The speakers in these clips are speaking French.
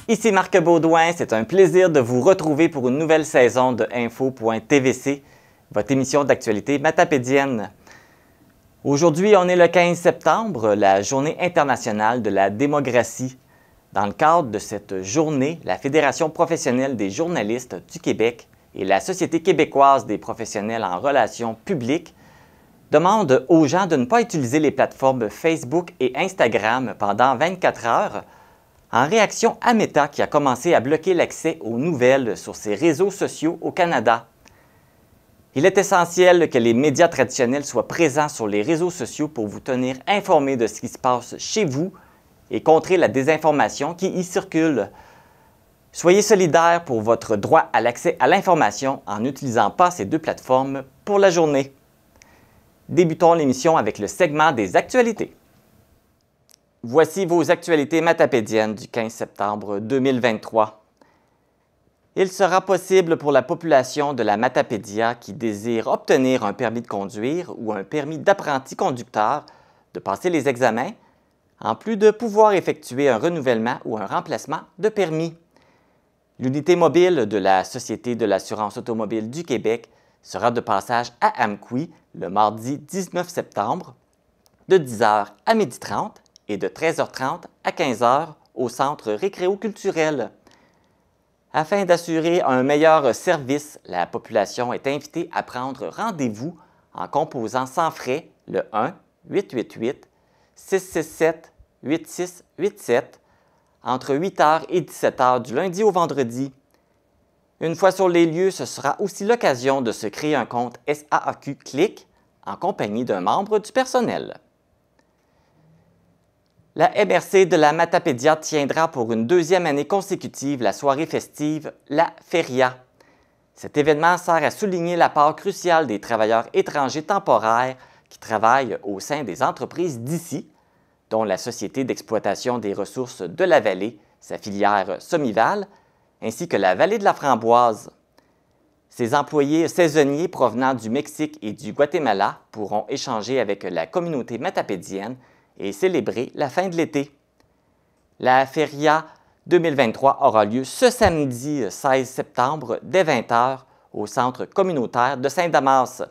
Ici Marc Baudouin, c'est un plaisir de vous retrouver pour une nouvelle saison de Info.tvc, votre émission d'actualité matapédienne. Aujourd'hui, on est le 15 septembre, la Journée internationale de la démocratie. Dans le cadre de cette journée, la Fédération professionnelle des journalistes du Québec et la Société québécoise des professionnels en relations publiques demandent aux gens de ne pas utiliser les plateformes Facebook et Instagram pendant 24 heures en réaction à Meta qui a commencé à bloquer l'accès aux nouvelles sur ses réseaux sociaux au Canada. Il est essentiel que les médias traditionnels soient présents sur les réseaux sociaux pour vous tenir informés de ce qui se passe chez vous et contrer la désinformation qui y circule. Soyez solidaires pour votre droit à l'accès à l'information en n'utilisant pas ces deux plateformes pour la journée. Débutons l'émission avec le segment des actualités. Voici vos actualités matapédiennes du 15 septembre 2023. Il sera possible pour la population de la Matapédia qui désire obtenir un permis de conduire ou un permis d'apprenti conducteur de passer les examens, en plus de pouvoir effectuer un renouvellement ou un remplacement de permis. L'unité mobile de la Société de l'assurance automobile du Québec sera de passage à Amqui le mardi 19 septembre de 10h à 12h30 et de 13h30 à 15h au Centre récréo-culturel. Afin d'assurer un meilleur service, la population est invitée à prendre rendez-vous en composant sans frais le 1-888-667-8687 entre 8h et 17h du lundi au vendredi. Une fois sur les lieux, ce sera aussi l'occasion de se créer un compte SAAQ Clic en compagnie d'un membre du personnel. La MRC de la Matapédia tiendra pour une deuxième année consécutive la soirée festive La Feria. Cet événement sert à souligner la part cruciale des travailleurs étrangers temporaires qui travaillent au sein des entreprises d'ici, dont la Société d'exploitation des ressources de la vallée, sa filière Somival, ainsi que la vallée de la Framboise. Ces employés saisonniers provenant du Mexique et du Guatemala pourront échanger avec la communauté matapédienne et célébrer la fin de l'été. La Feria 2023 aura lieu ce samedi 16 septembre dès 20h au Centre communautaire de Saint-Damas.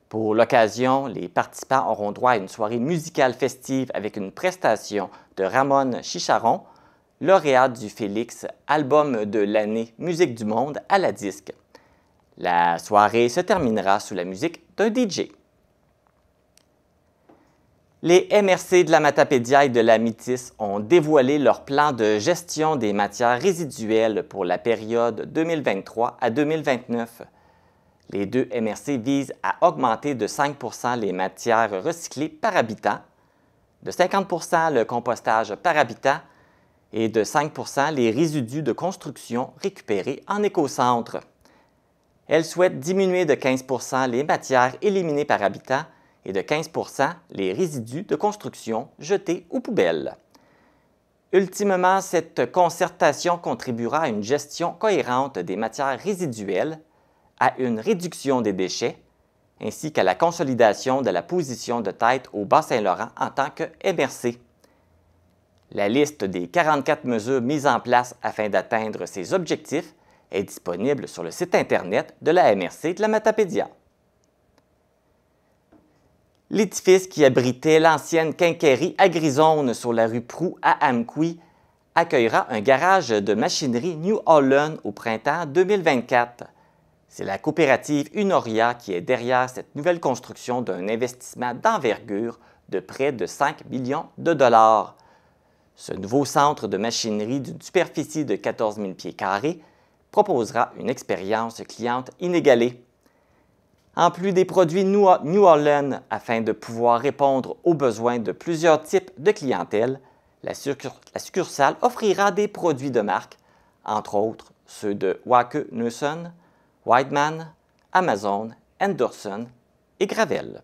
Pour l'occasion, les participants auront droit à une soirée musicale festive avec une prestation de Ramon Chicharon, lauréat du Félix Album de l'année Musique du Monde à la disque. La soirée se terminera sous la musique d'un DJ. Les MRC de la Matapédia et de la Métis ont dévoilé leur plan de gestion des matières résiduelles pour la période 2023 à 2029. Les deux MRC visent à augmenter de 5 % les matières recyclées par habitant, de 50 % le compostage par habitant et de 5 % les résidus de construction récupérés en écocentre. Elles souhaitent diminuer de 15 % les matières éliminées par habitant et de 15 % les résidus de construction jetés aux poubelles. Ultimement, cette concertation contribuera à une gestion cohérente des matières résiduelles, à une réduction des déchets, ainsi qu'à la consolidation de la position de tête au Bas-Saint-Laurent en tant que MRC. La liste des 44 mesures mises en place afin d'atteindre ces objectifs est disponible sur le site Internet de la MRC de la Matapédia. L'édifice qui abritait l'ancienne quincaillerie Agrizone sur la rue Proulx à Amqui accueillera un garage de machinerie New Holland au printemps 2024. C'est la coopérative Unoria qui est derrière cette nouvelle construction d'un investissement d'envergure de près de 5 millions de dollars. Ce nouveau centre de machinerie d'une superficie de 14 000 pieds carrés proposera une expérience cliente inégalée. En plus des produits New Holland, afin de pouvoir répondre aux besoins de plusieurs types de clientèle, la succursale offrira des produits de marque, entre autres ceux de Wacker Neuson, Weidmann, Amazon, Anderson et Gravel.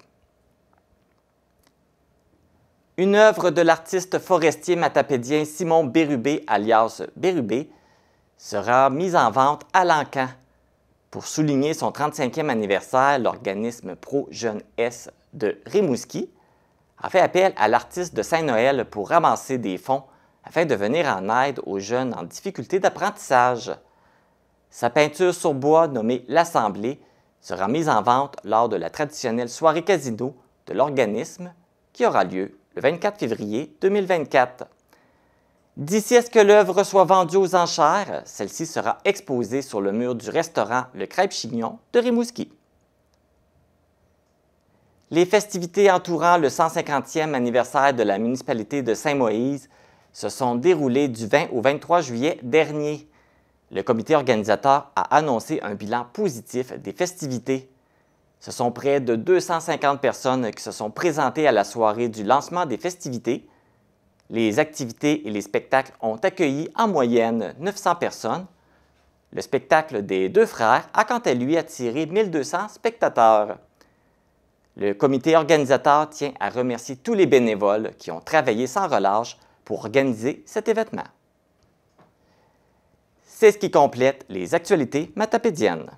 Une œuvre de l'artiste forestier matapédien Simon Bérubé, alias Bérubé, sera mise en vente à l'Encan. Pour souligner son 35e anniversaire, l'organisme Pro Jeune S de Rimouski a fait appel à l'artiste de Saint-Noël pour ramasser des fonds afin de venir en aide aux jeunes en difficulté d'apprentissage. Sa peinture sur bois nommée L'Assemblée sera mise en vente lors de la traditionnelle soirée casino de l'organisme qui aura lieu le 24 février 2024. D'ici à ce que l'œuvre soit vendue aux enchères, celle-ci sera exposée sur le mur du restaurant Le Crêpe Chignon de Rimouski. Les festivités entourant le 150e anniversaire de la municipalité de Saint-Moïse se sont déroulées du 20 au 23 juillet dernier. Le comité organisateur a annoncé un bilan positif des festivités. Ce sont près de 250 personnes qui se sont présentées à la soirée du lancement des festivités. Les activités et les spectacles ont accueilli en moyenne 900 personnes. Le spectacle des deux frères a quant à lui attiré 1200 spectateurs. Le comité organisateur tient à remercier tous les bénévoles qui ont travaillé sans relâche pour organiser cet événement. C'est ce qui complète les actualités matapédiennes.